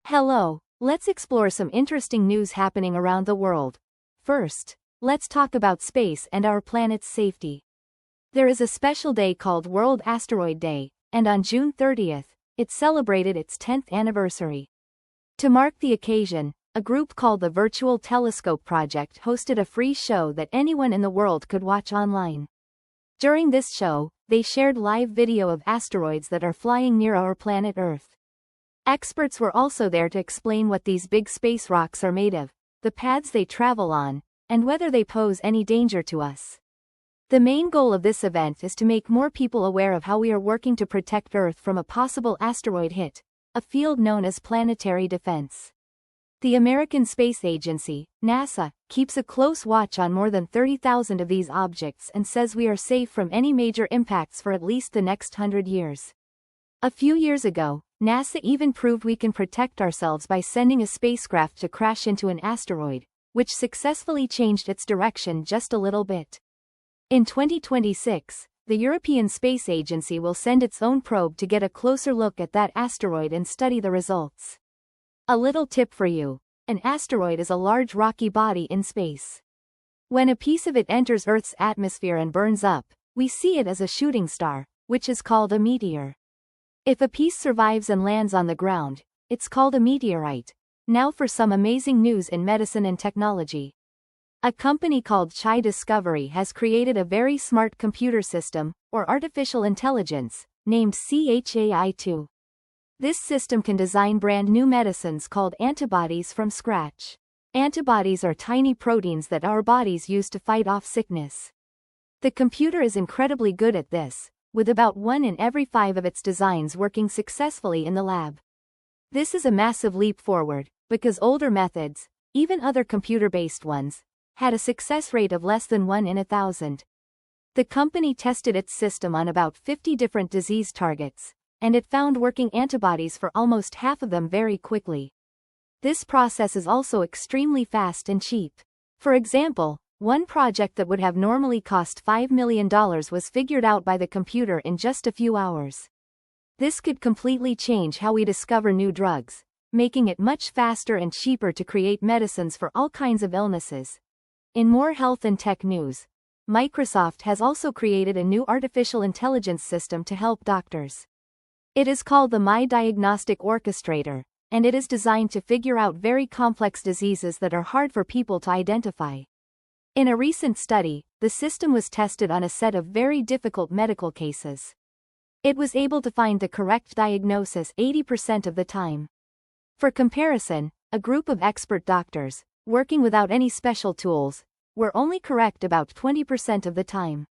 Hello, let's explore some interesting news happening around the world. First, let's talk about space and our planet's safety. There is a special day called World Asteroid Day, and on June 30th, it celebrated its 10th anniversary. To mark the occasion, a group called the Virtual Telescope Project hosted a free show that anyone in the world could watch online. During this show, they shared live video of asteroids that are flying near our planet Earth. Experts were also there to explain what these big space rocks are made of, the paths they travel on, and whether they pose any danger to us. The main goal of this event is to make more people aware of how we are working to protect Earth from a possible asteroid hit, a field known as planetary defense. The American Space Agency, NASA, keeps a close watch on more than 30,000 of these objects and says we are safe from any major impacts for at least the next 100 years. A few years ago, NASA even proved we can protect ourselves by sending a spacecraft to crash into an asteroid, which successfully changed its direction just a little bit. In 2026, the European Space Agency will send its own probe to get a closer look at that asteroid and study the results. A little tip for you: an asteroid is a large rocky body in space. When a piece of it enters Earth's atmosphere and burns up, we see it as a shooting star, which is called a meteor. If a piece survives and lands on the ground, it's called a meteorite. Now for some amazing news in medicine and technology. A company called Chai Discovery has created a very smart computer system, or artificial intelligence, named CHAI-2. This system can design brand new medicines called antibodies from scratch. Antibodies are tiny proteins that our bodies use to fight off sickness. The computer is incredibly good at this, with about 1 in every 5 of its designs working successfully in the lab. This is a massive leap forward, because older methods, even other computer-based ones, had a success rate of less than 1 in 1,000. The company tested its system on about 50 different disease targets, and it found working antibodies for almost half of them very quickly. This process is also extremely fast and cheap. For example, one project that would have normally cost $5 million was figured out by the computer in just a few hours. This could completely change how we discover new drugs, making it much faster and cheaper to create medicines for all kinds of illnesses. In more health and tech news, Microsoft has also created a new artificial intelligence system to help doctors. It is called the My Diagnostic Orchestrator, and it is designed to figure out very complex diseases that are hard for people to identify. In a recent study, the system was tested on a set of very difficult medical cases. It was able to find the correct diagnosis 80% of the time. For comparison, a group of expert doctors, working without any special tools, were only correct about 20% of the time.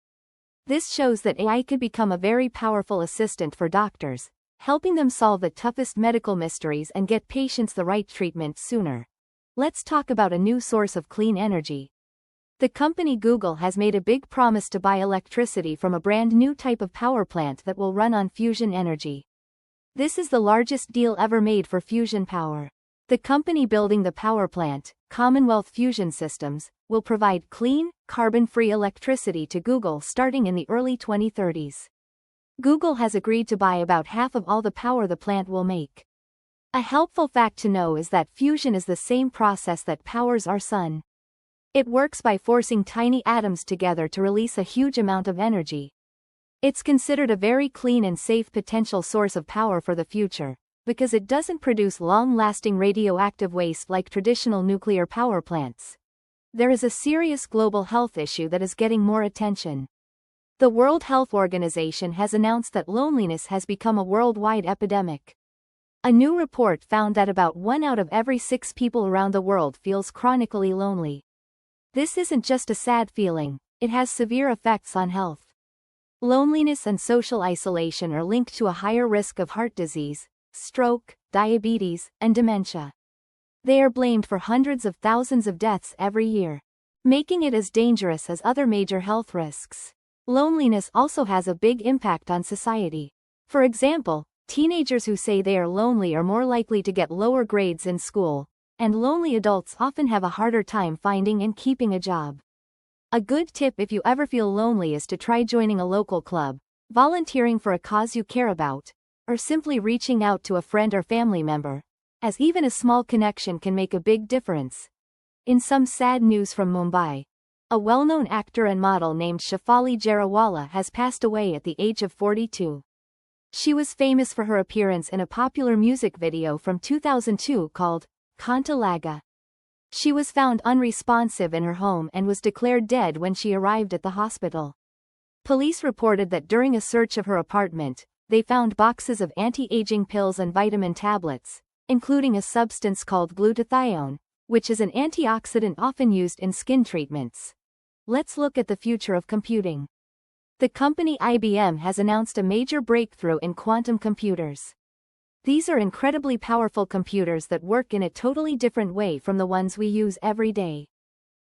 This shows that AI could become a very powerful assistant for doctors, helping them solve the toughest medical mysteries and get patients the right treatment sooner. Let's talk about a new source of clean energy. The company Google has made a big promise to buy electricity from a brand new type of power plant that will run on fusion energy. This is the largest deal ever made for fusion power. The company building the power plant, Commonwealth Fusion Systems, will provide clean, carbon-free electricity to Google starting in the early 2030s. Google has agreed to buy about half of all the power the plant will make. A helpful fact to know is that fusion is the same process that powers our sun. It works by forcing tiny atoms together to release a huge amount of energy. It's considered a very clean and safe potential source of power for the future, because it doesn't produce long-lasting radioactive waste like traditional nuclear power plants. There is a serious global health issue that is getting more attention. The World Health Organization has announced that loneliness has become a worldwide epidemic. A new report found that about 1 out of every 6 people around the world feels chronically lonely. This isn't just a sad feeling, it has severe effects on health. Loneliness and social isolation are linked to a higher risk of heart disease, stroke, diabetes, and dementia. They are blamed for hundreds of thousands of deaths every year, making it as dangerous as other major health risks. Loneliness also has a big impact on society. For example, teenagers who say they are lonely are more likely to get lower grades in school, and lonely adults often have a harder time finding and keeping a job. A good tip if you ever feel lonely is to try joining a local club, volunteering for a cause you care about, or simply reaching out to a friend or family member. as even a small connection can make a big difference. In some sad news from Mumbai, a well-known actor and model named Shefali Jariwala has passed away at the age of 42. She was famous for her appearance in a popular music video from 2002 called Kanta Laga. She was found unresponsive in her home and was declared dead when she arrived at the hospital. Police reported that during a search of her apartment, they found boxes of anti-aging pills and vitamin tablets, including a substance called glutathione, which is an antioxidant often used in skin treatments. Let's look at the future of computing. The company IBM has announced a major breakthrough in quantum computers. These are incredibly powerful computers that work in a totally different way from the ones we use every day.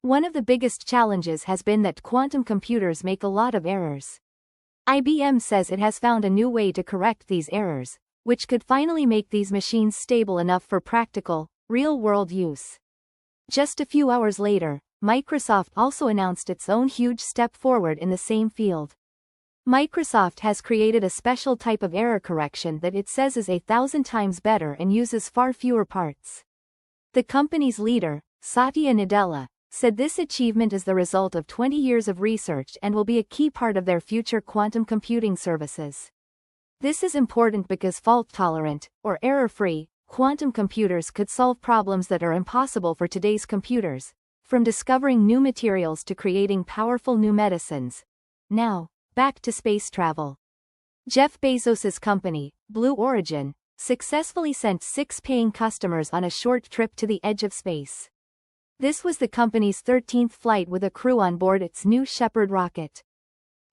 One of the biggest challenges has been that quantum computers make a lot of errors. IBM says it has found a new way to correct these errors, which could finally make these machines stable enough for practical, real-world use. Just a few hours later, Microsoft also announced its own huge step forward in the same field. Microsoft has created a special type of error correction that it says is 1,000 times better and uses far fewer parts. The company's leader, Satya Nadella, said this achievement is the result of 20 years of research and will be a key part of their future quantum computing services. This is important because fault-tolerant, or error-free, quantum computers could solve problems that are impossible for today's computers, from discovering new materials to creating powerful new medicines. Now, back to space travel. Jeff Bezos's company, Blue Origin, successfully sent 6 paying customers on a short trip to the edge of space. This was the company's 13th flight with a crew on board its New Shepard rocket.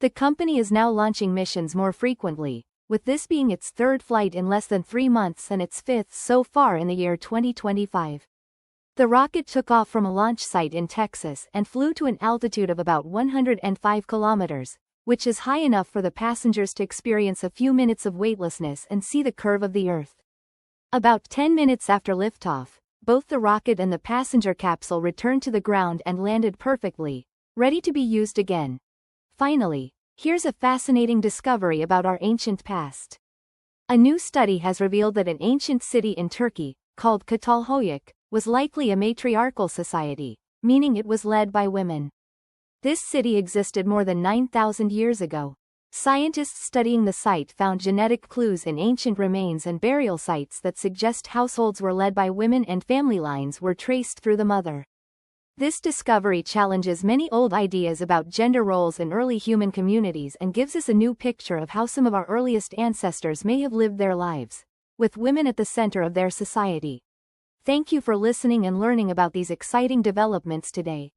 The company is now launching missions more frequently, with this being its 3rd flight in less than 3 months and its 5th so far in the year 2025. The rocket took off from a launch site in Texas and flew to an altitude of about 105 kilometers, which is high enough for the passengers to experience a few minutes of weightlessness and see the curve of the Earth. About 10 minutes after liftoff, both the rocket and the passenger capsule returned to the ground and landed perfectly, ready to be used again. Finally, here's a fascinating discovery about our ancient past. A new study has revealed that an ancient city in Turkey, called Catalhoyuk, was likely a matriarchal society, meaning it was led by women. This city existed more than 9,000 years ago. Scientists studying the site found genetic clues in ancient remains and burial sites that suggest households were led by women and family lines were traced through the mother. This discovery challenges many old ideas about gender roles in early human communities and gives us a new picture of how some of our earliest ancestors may have lived their lives, with women at the center of their society. Thank you for listening and learning about these exciting developments today.